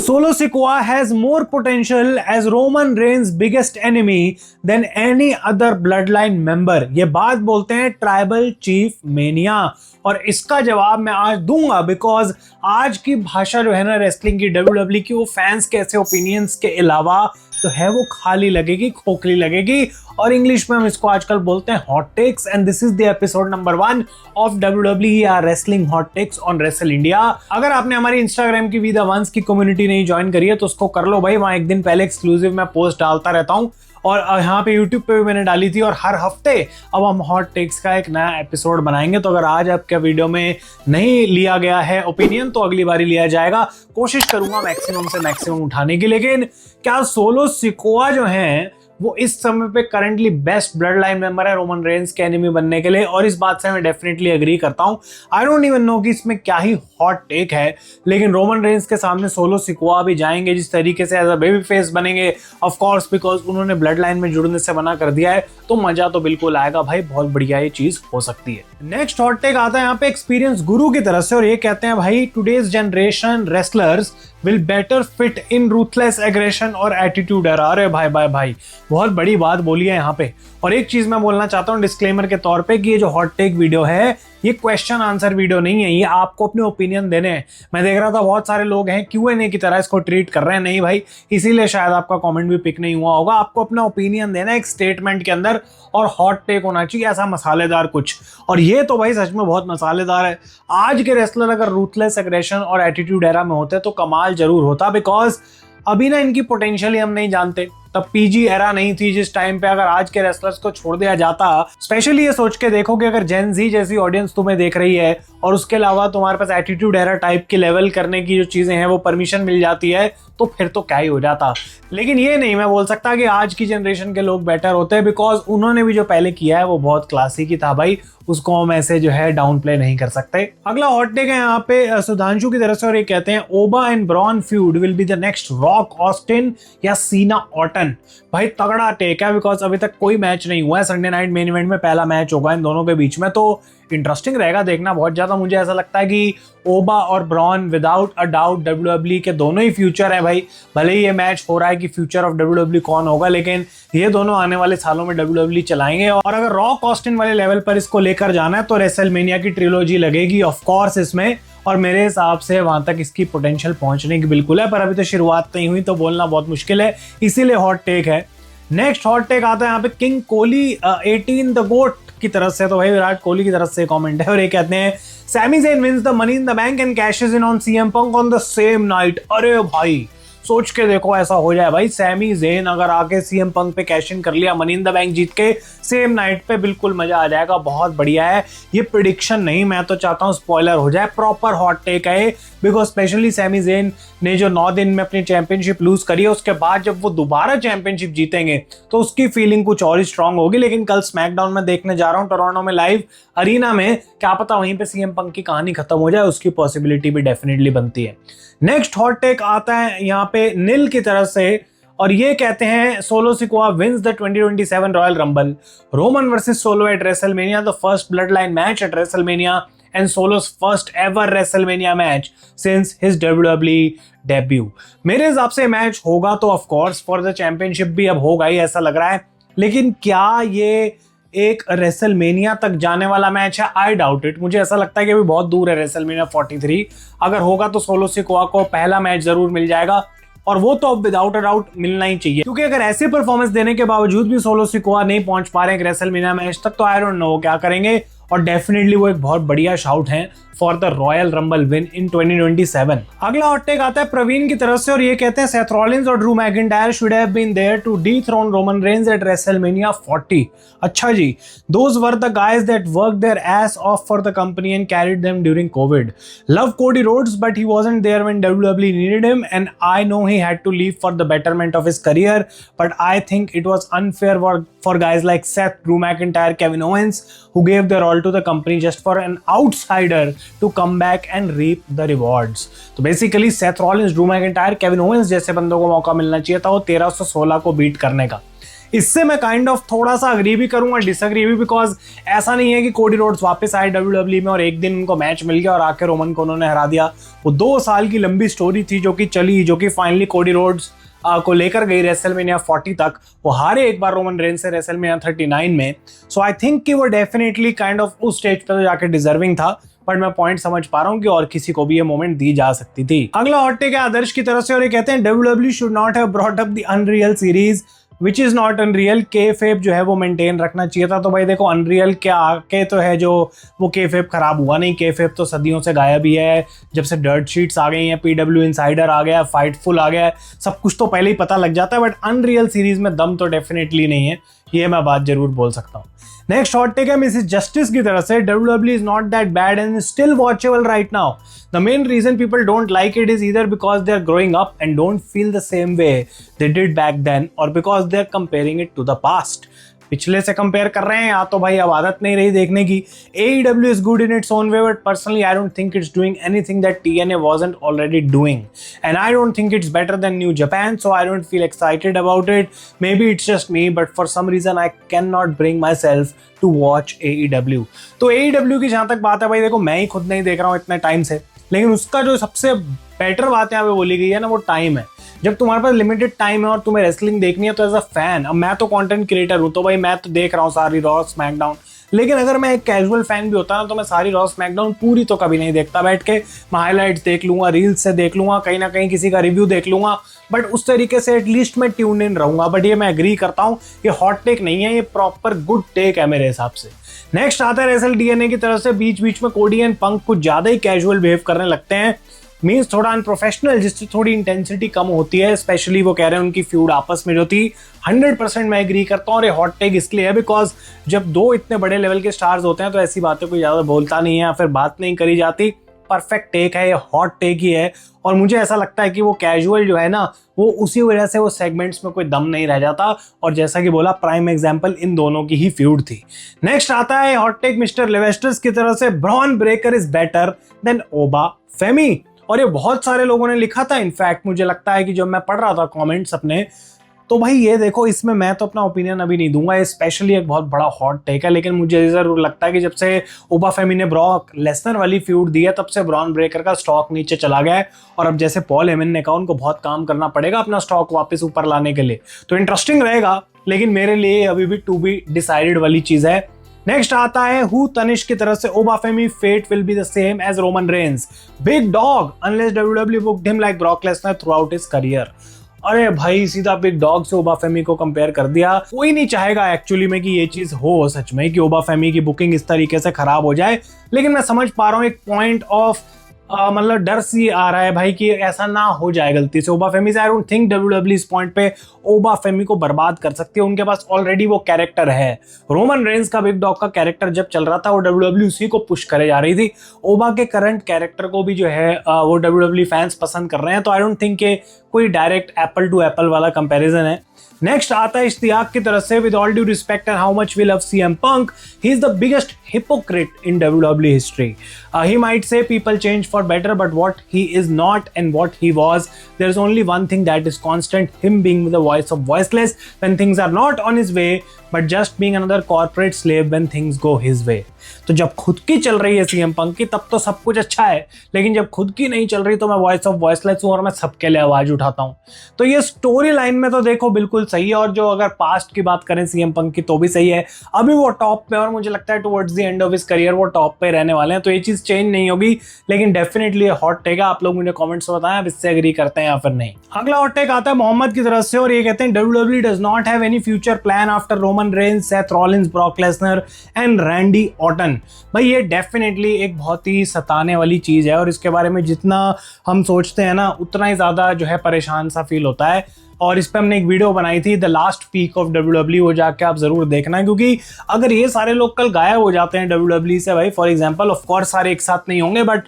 Solo Sikoa has more potential as Roman Reigns' biggest enemy than any other bloodline member. ये बात बोलते हैं tribal chief mania, और इसका जवाब मैं आज दूंगा बिकॉज आज की भाषा जो है ना रेसलिंग की, WWE की, वो फैंस के ऐसे ओपिनियंस के अलावा तो है वो खाली लगेगी, खोखली लगेगी, और इंग्लिश में हम इसको आजकल बोलते हैं hot takes. And this is the episode number 1 of WWE wrestling hot takes on Wrestle India. अगर आपने हमारी इंस्टाग्राम की वी द वंस की कम्युनिटी नहीं ज्वाइन करी है तो उसको कर लो भाई, वहां एक दिन पहले एक्सक्लूसिव मैं पोस्ट डालता रहता हूं, और यहाँ पे YouTube पे भी मैंने डाली थी, और हर हफ्ते अब हम हॉट टेक्स का एक नया एपिसोड बनाएंगे। तो अगर आज आपके वीडियो में नहीं लिया गया है ओपिनियन तो अगली बारी लिया जाएगा। कोशिश करूंगा मैक्सिमम से मैक्सिमम उठाने की। लेकिन क्या सोलो सिकोआ जो है वो इस समय पे currently best blood line member है रोमन रेंस के एनिमी बनने के लिए? और इस बात से मैं डेफिनेटली एग्री करता हूं। आई डोंट इवन नो कि इसमें क्या ही हॉट टेक है, लेकिन रोमन रेंस के सामने सोलो सिकोआ भी जाएंगे जिस तरीके से एज अ बेबी फेस बनेंगे, ऑफ कोर्स बिकॉज उन्होंने ब्लड लाइन में जुड़ने से मना कर दिया है, तो मजा तो बिल्कुल आएगा भाई, बहुत बढ़िया ये चीज हो सकती है। नेक्स्ट हॉट टेक आता है यहाँ पे एक्सपीरियंस गुरु की तरफ से, और ये कहते हैं भाई today's generation wrestlers will better fit in ruthless aggression और एटीट्यूड एरा। अरे भाई भाई भाई, बहुत बड़ी बात बोली है यहाँ पे। और एक चीज मैं बोलना चाहता हूँ डिस्क्लेमर के तौर पे कि ये जो हॉट टेक वीडियो है ये क्वेश्चन आंसर वीडियो नहीं है, ये आपको अपने ओपिनियन देने हैं। मैं देख रहा था बहुत सारे लोग हैं Q&A की तरह इसको ट्रीट कर रहे हैं, नहीं भाई, इसीलिए शायद आपका कमेंट भी पिक नहीं हुआ होगा। आपको अपना ओपिनियन देना है एक स्टेटमेंट के अंदर, और हॉट टेक होना चाहिए ऐसा मसालेदार कुछ, और ये तो भाई सच में बहुत मसालेदार है। आज के रेसलर अगर रूथलेस एग्रेशन और एटीट्यूड एरा में होते तो कमाल जरूर होता, बिकॉज अभी ना इनकी पोटेंशियल ही हम नहीं जानते। तब पीजी एरा नहीं थी जिस टाइम पे अगर आज के रेसलर्स को छोड़ दिया जाता। स्पेशली ये सोच के देखो कि अगर जेन जी जैसी ऑडियंस तुम्हें देख रही है और उसके अलावा तुम्हारे पास एटीट्यूड एरा टाइप की लेवल करने की जो चीजें हैं वो परमिशन मिल जाती है, तो फिर तो क्या ही हो जाता। लेकिन ये नहीं मैं बोल सकता कि आज की जनरेशन के लोग बेटर होते हैं, बिकॉज उन्होंने भी जो पहले किया है वो बहुत क्लासिक ही था भाई, उसको हम ऐसे जो है डाउन प्ले नहीं कर सकते। अगला हॉट टेक है यहाँ पे सुधांशु की तरफ से, और ये कहते हैं Oba and Bron feud will be the next Rock Austin या सीना ऑर्टन। भाई तगड़ा टेक है, बिकॉज अभी तक कोई मैच नहीं हुआ है। संडे नाइट मेन इवेंट में पहला मैच होगा इन दोनों के बीच में, तो इंटरेस्टिंग रहेगा देखना बहुत ज्यादा। मुझे ऐसा लगता है कि ओबा और Bron without a doubt WWE के दोनों ही फ्यूचर है भाई। भले ही ये मैच हो रहा है कि फ्यूचर ऑफ WWE कौन होगा, लेकिन ये दोनों आने वाले सालों में WWE चलाएंगे। और अगर रॉक ऑस्टिन वाले लेवल पर इसको लेकर जाना है तो रेसलमेनिया की ट्रिलॉजी लगेगी ऑफ कोर्स इसमें, और मेरे हिसाब से वहां तक इसकी पोटेंशियल पहुंचने की बिल्कुल है, पर अभी तो शुरुआत नहीं हुई तो बोलना बहुत मुश्किल है, इसीलिए हॉट टेक है। नेक्स्ट हॉट टेक आता है यहाँ पे किंग कोहली 18 द गोट की तरफ से, तो भाई विराट कोहली की तरफ से कमेंट है, और ये कहते हैं Sammy Zayn wins the money in the bank and cashes in on CM Punk on the same night. अरे भाई सोच के देखो ऐसा हो जाए भाई, सैमी ज़ेन अगर आके CM Punk पे कैश इन कर लिया, मनी इन द बैंक जीत के सेम नाइट पे, बिल्कुल मजा आ जाएगा, बहुत बढ़िया है। ये प्रेडिक्शन नहीं, मैं तो चाहता हूँ स्पॉइलर हो जाए, प्रॉपर हॉट टेक है, बिकॉज स्पेशली सैमी ज़ेन ने जो 9 दिन में अपनी चैंपियनशिप लूज करी है, उसके बाद जब वो दोबारा चैंपियनशिप जीतेंगे तो उसकी फीलिंग कुछ और ही स्ट्रांग होगी। लेकिन कल स्मैकडाउन में देखने जा रहा हूँ टोरंटो में लाइव अरीना में, क्या पता वहीं पे CM Punk की कहानी खत्म हो जाए, उसकी पॉसिबिलिटी भी डेफिनेटली बनती है। नेक्स्ट हॉट टेक आता है यहाँ पे नील की तरफ से, और ये कहते हैं Solo Sikoa wins the 2027 Royal Rumble, Roman versus Solo at WrestleMania, the first Bloodline match at WrestleMania and Solo's first ever WrestleMania match since his WWE debut. मेरे हिसाब से मैच होगा तो of course for the championship भी अब होगा ही ऐसा लग रहा है, लेकिन क्या ये एक रेसलमेनिया तक जाने वाला मैच है? I doubt it. मुझे ऐसा लगता है कि अभी बहुत दूर है रेसलमेनिया 43। अगर होगा तो सोलो सिकोआ को पहला मैच जरूर मिल जाएगा, और वो तो अब विदाउट अ डाउट मिलना ही चाहिए, क्योंकि अगर ऐसे परफॉर्मेंस देने के बावजूद भी सोलो सिकोआ नहीं पहुंच पा रहे हैं रेसलमेनिया मैच तक, तो आई डोंट नो क्या करेंगे। और डेफिनेटली वो एक बहुत बढ़िया शाउट है for the royal rumble win in 2027। अगला हॉट टेक आता है प्रवीण की तरफ से, और ये कहते हैं सेथ रॉलिंस और Drew McIntyre should have been there to dethrone Roman Reigns at WrestleMania 40। अच्छा जी, those were the guys that worked their ass off for the company and carried them during Covid. Love Cody Rhodes but he wasn't there when WWE needed him, and I know he had to leave for the betterment of his career, but I think it was unfair for guys like Seth, Drew McIntyre, Kevin Owens, who gave their all to the company just for an outsider to come back and reap the rewards। तो basically Seth Rollins, Drew McIntyre, Kevin Owens जैसे बंदों को मौका मिलना चाहिए था वो 1316 को बीट करने का। इससे मैं काइंड ऑफ थोड़ा सा अग्री भी करूंगा, डिसअग्री भी, बिकॉज ऐसा नहीं है कि कोडी रोड्स वापस आए WWE में और एक दिन उनको मैच मिल गया और आके रोमन को उन्होंने हरा दिया। वो 2 साल की लंबी स्टोरी थी जो कि चली, जो कि फाइनली कोडी रोड्स को लेकर गई रेसलमेनिया 40 तक। वो हारे एक बार रोमन रेंज से रेसलमेनिया 39 में। सो आई थिंक कि वो डेफिनेटली काइंड ऑफ उस स्टेज पे तो जाके डिजर्विंग था, बट मैं पॉइंट समझ पा रहा हूँ कि और किसी को भी ये मोमेंट दी जा सकती थी। अगला हॉट टेक है आदर्श की तरफ से और ये कहते हैं WWE should not have brought up the unreal series which is not unreal. Kayfabe जो है वो मेंटेन रखना चाहिए था। तो भाई देखो, अनरियल के आके तो है जो वो केफेब खराब हुआ नहीं। केफेब तो सदियों से गायब ही है, जब से डर्ट शीट्स आ गई हैं, PW इनसाइडर आ गया, फाइटफुल आ गया, सब कुछ तो पहले ही पता लग जाता है। बट अनरियल सीरीज में दम तो डेफिनेटली नहीं है, ये मैं बात जरूर बोल सकता हूँ। नेक्स्ट हॉट टेक है मिसेस जस्टिस की तरफ से। WWE is not that bad and is still watchable right now. The main reason people don't like it is either because they are growing up and don't feel the same way they did back then, or because they are comparing it to the past. पिछले से compare कर रहे हैं या तो भाई अब आदत नहीं रही देखने की। AEW is good in its own way, but personally I don't think it's doing anything that TNA wasn't already doing, and I don't think it's better than New Japan, so I don't feel excited about it. Maybe it's just me, but for some reason I cannot bring myself to watch AEW. तो AEW की जहां तक बात है भाई देखो, मैं ही खुद नहीं देख रहा हूँ इतने टाइम से, लेकिन उसका जो सबसे बेटर बात यहाँ पे बोली गई है ना, वो टाइम है। जब तुम्हारे पास लिमिटेड टाइम है और तुम्हें रेसलिंग देखनी है तो एज अ फैन, अब मैं तो कंटेंट क्रिएटर हूं तो भाई मैं तो देख रहा हूँ सारी रॉ स्मैकडाउन, लेकिन अगर मैं एक कैजुअल फैन भी होता ना तो मैं सारी रॉ स्मैकडाउन पूरी तो कभी नहीं देखता। बैठ के मैं हाईलाइट्स देख लूंगा, रील्स से देख लूंगा, कहीं ना कहीं किसी का रिव्यू देख लूंगा, बट उस तरीके से एटलीस्ट मैं ट्यून इन रहूंगा। बट ये मैं एग्री करता हूँ, ये हॉट टेक नहीं है, ये प्रॉपर गुड टेक है मेरे हिसाब से। नेक्स्ट आता है रेसल DNA की तरफ से। बीच बीच में कोडी एंड पंक कुछ ज्यादा ही कैजुअल बिहेव करने लगते हैं, मीन्स थोड़ा अनप्रोफेशनल, जिससे थोड़ी इंटेंसिटी कम होती है। स्पेशली वो कह रहे हैं उनकी फ्यूड आपस में जो थी, 100% मैं एग्री करता हूँ। और ये हॉट टेक इसलिए है बिकॉज जब 2 इतने बड़े लेवल के स्टार्स होते हैं तो ऐसी बातें कोई ज़्यादा बोलता नहीं है या फिर बात नहीं करी जाती। परफेक्ट टेक है, ये हॉट टेक ही है। और मुझे ऐसा लगता है कि वो कैजुअल जो है ना, वो उसी वजह से वो सेगमेंट्स में कोई दम नहीं रह जाता। और जैसा कि बोला, प्राइम एग्जांपल इन दोनों की ही फ्यूड थी। नेक्स्ट आता है हॉट टेक मिस्टर लेवेस्टर्स की तरफ से। Bron Breakker is better than Oba Femi. और ये बहुत सारे लोगों ने लिखा था। इनफैक्ट मुझे लगता है कि जब मैं पढ़ रहा था कमेंट्स अपने, तो भाई ये देखो, इसमें मैं तो अपना ओपिनियन अभी नहीं दूंगा, ये स्पेशली एक बहुत बड़ा हॉट टेक है, लेकिन मुझे जरूर लगता है कि जब से ओबा फेमी ने ब्रॉक लेसनर वाली फ्यूड दी है, तब से ब्रॉन ब्रेकर का स्टॉक नीचे चला गया है। और अब जैसे पॉल हेमन ने कहा, उनको बहुत काम करना पड़ेगा अपना स्टॉक वापस ऊपर लाने के लिए। तो इंटरेस्टिंग रहेगा, लेकिन मेरे लिए अभी भी टू बी डिसाइडेड वाली चीज है। नेक्स्ट आता है हु तनिष की तरफ से। Oba Femi fate will be the same as Roman Reigns, big dog, unless WWE booked him like Brock Lesnar throughout his career. अरे भाई, सीधा बिग डॉग से ओबा फेमी को कंपेयर कर दिया। कोई नहीं चाहेगा एक्चुअली में कि ये चीज हो सच में, कि ओबा फेमी की बुकिंग इस तरीके से खराब हो जाए। लेकिन मैं समझ पा रहा हूँ एक पॉइंट ऑफ मतलब डर सी आ रहा है भाई कि ऐसा ना हो जाए गलती से ओबा फेमी से। आई डोंट थिंक WWE इस पॉइंट पे ओबा फेमी को बर्बाद कर सकती है। उनके पास ऑलरेडी वो कैरेक्टर है। रोमन रेंज का बिग डॉग का कैरेक्टर जब चल रहा था, वो WWE उसी को पुश करे जा रही थी। ओबा के करंट कैरेक्टर को भी जो है वो WWE फैंस पसंद कर रहे हैं। तो आई डोंट थिंक के कोई डायरेक्ट एप्पल टू एप्पल वाला कंपैरिजन है। नेक्स्ट आता है इश्तियाक की तरफ से। With all due respect and how much we love CM Punk, he is the biggest hypocrite in WWE history. He might say people change for better, but what he is not and what he was, there is only one thing that is constant: him being the voice of voiceless when things are not on his way, but just being another corporate slave when things go his way. तो जब खुद की चल रही है CM Punk की, तब तो सब कुछ अच्छा है, लेकिन जब खुद की नहीं चल रही तो मैं वॉइस ऑफ वॉइसलेस हूँ और मैं सबके लिए आवाज उठाता हूँ। तो ये स्टोरी लाइन में तो देखो बिल्कुल सही है। और जो अगर पास्ट की बात करें CM Punk की, तो भी सही है। अभी वो टॉप पे, और मुझे लगता है towards the end of his career वो टॉप पे रहने वाले हैं। तो ये चीज चेंज नहीं होगी, लेकिन डेफिनेटली हॉट टेक है। आप लोग मुझे कमेंट्स में बताएं आप इससे एग्री करते हैं या फिर नहीं। अगला हॉट टेक आता है मोहम्मद की तरफ से और ये कहते हैं WWE does not have any future plan after Roman Reigns, Seth Rollins, Brock Lesnar and Randy Orton. भाई ये डेफिनेटली एक बहुत ही सताने वाली चीज है और इसके बारे में जितना हम सोचते हैं ना, उतना ही ज्यादा जो है परेशान सा फील होता है। और इस पे हमने एक वीडियो बनाई थी, the last peak of WWE, वो जाके आप जरूर देखना। क्योंकि अगर ये सारे लोग कल गायब हो जाते हैं WWE से, भाई फॉर एग्जांपल, ऑफ कोर्स सारे एक साथ नहीं होंगे, बट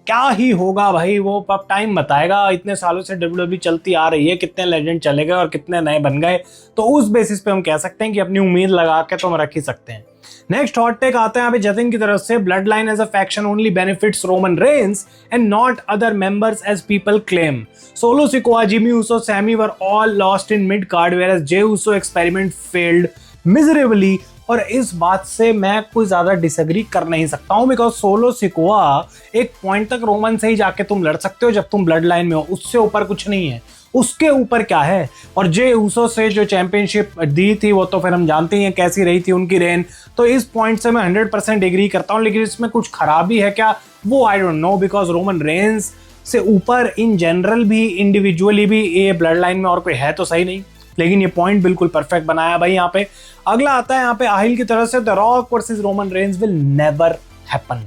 क्या ही होगा भाई, वो अब टाइम बताएगा। इतने सालों से WWE चलती आ रही है, कितने लेजेंड चले गए और कितने नए बन गए, तो उस बेसिस पे हम कह सकते हैं कि अपनी उम्मीद लगा के तो हम रख ही सकते हैं। नेक्स्ट हॉट टेक आता है यहाँ पे जतिन की तरफ से, bloodline as a faction only benefits Roman Reigns and not other members as people claim. Solo Sikoa, Jimmy Uso, Sammy were all lost in mid card where Jey Uso experiment failed miserably. और इस बात से मैं कोई ज्यादा disagree कर नहीं सकता हूं, बिकॉज सोलो सिकोआ एक पॉइंट तक रोमन से ही जाके तुम लड़ सकते हो जब तुम ब्लड लाइन में हो, उससे ऊपर कुछ नहीं है। उसके ऊपर क्या है? और जे ऊसो से जो चैंपियनशिप दी थी वो तो फिर हम जानते ही हैं कैसी रही थी उनकी रेन। तो इस पॉइंट से मैं 100% एग्री करता हूं, लेकिन इसमें कुछ खराबी है क्या, वो I don't know, because Roman Reigns से ऊपर इन जनरल भी, इंडिविजुअली भी ये ब्लड लाइन में और कोई है तो सही नहीं। लेकिन ये पॉइंट बिल्कुल परफेक्ट बनाया भाई यहाँ पे। अगला आता है यहाँ पे आहिल की तरफ से, the rock versus Roman Reigns will never happen.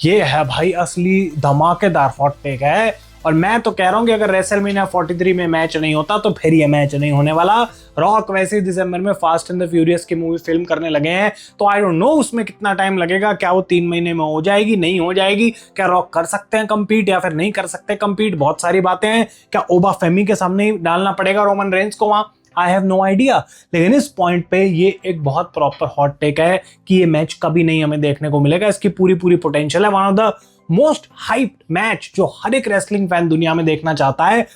ये है भाई असली धमाकेदार हॉट टेक है, और मैं तो कह रहा हूं कि अगर रेसलमेनिया 43 में मैच नहीं होता तो फिर ये मैच नहीं होने वाला। रॉक वैसे ही दिसंबर में फास्ट एंड द फ्यूरियस की मूवी फिल्म करने लगे हैं, तो आई डोंट नो उसमें कितना टाइम लगेगा, क्या वो 3 महीने में हो जाएगी, नहीं हो जाएगी, क्या रॉक कर सकते हैं कंपीट या फिर नहीं कर सकते कंपीट, बहुत सारी बातें हैं। क्या ओबा फेमी के सामने डालना पड़ेगा रोमन रेंस को वहां, आई हैव नो आइडिया। लेकिन इस पॉइंट पे ये एक बहुत प्रॉपर हॉट टेक है कि ये मैच कभी नहीं हमें देखने को मिलेगा, इसकी पूरी पोटेंशियल है। One of the most hyped match जो हर एक रेसलिंग फैन दुनिया में देखना चाहता है।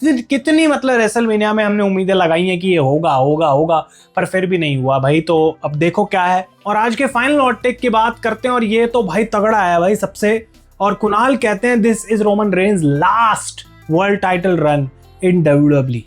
कितनी मतलब रेसलमेनिया में हमने उम्मीदें लगाई हैं कि ये होगा होगा होगा, पर फिर भी नहीं हुआ भाई। तो अब देखो क्या है। और आज के फाइनल हॉट टेक की बात करते हैं, और ये तो भाई तगड़ा है भाई सबसे। और कुणाल कहते हैं this is Roman Reigns last world title run in WWE।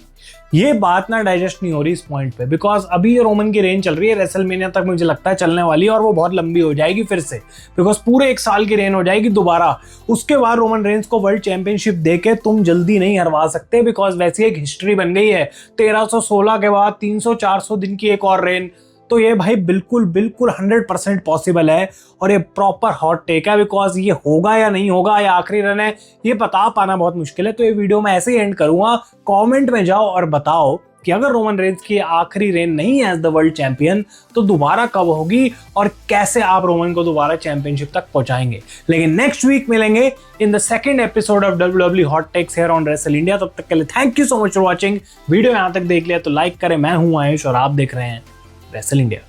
ये बात ना डाइजेस्ट नहीं हो रही इस पॉइंट पे, बिकॉज अभी ये रोमन की रेंज चल रही है, रेसलमेनिया तक मुझे लगता है चलने वाली है, और वो बहुत लंबी हो जाएगी फिर से, बिकॉज पूरे 1 साल की रेन हो जाएगी दोबारा। उसके बाद रोमन रेंस को वर्ल्ड चैंपियनशिप देके तुम जल्दी नहीं हरवा सकते, बिकॉज वैसी एक हिस्ट्री बन गई है। 1316 के बाद 300-400 दिन की एक और रेन, तो ये भाई बिल्कुल 100% पॉसिबल है। और ये प्रॉपर हॉट टेक है, बिकॉज ये होगा या नहीं होगा या आखिरी रन है ये बता पाना बहुत मुश्किल है। तो ये वीडियो मैं ऐसे ही एंड करूंगा, कमेंट में जाओ और बताओ कि अगर रोमन रेंस की आखिरी रेन नहीं है एज द वर्ल्ड चैंपियन तो दोबारा कब होगी, और कैसे आप रोमन को दोबारा चैंपियनशिप तक पहुंचाएंगे। लेकिन नेक्स्ट वीक मिलेंगे in the second episode of WWE hot takes here on Wrestle India. तब तक के लिए thank you so much for watching. Video यहां तक देख लिया तो लाइक करें। मैं हूं आयुष और आप देख रहे हैं रेसल इंडिया।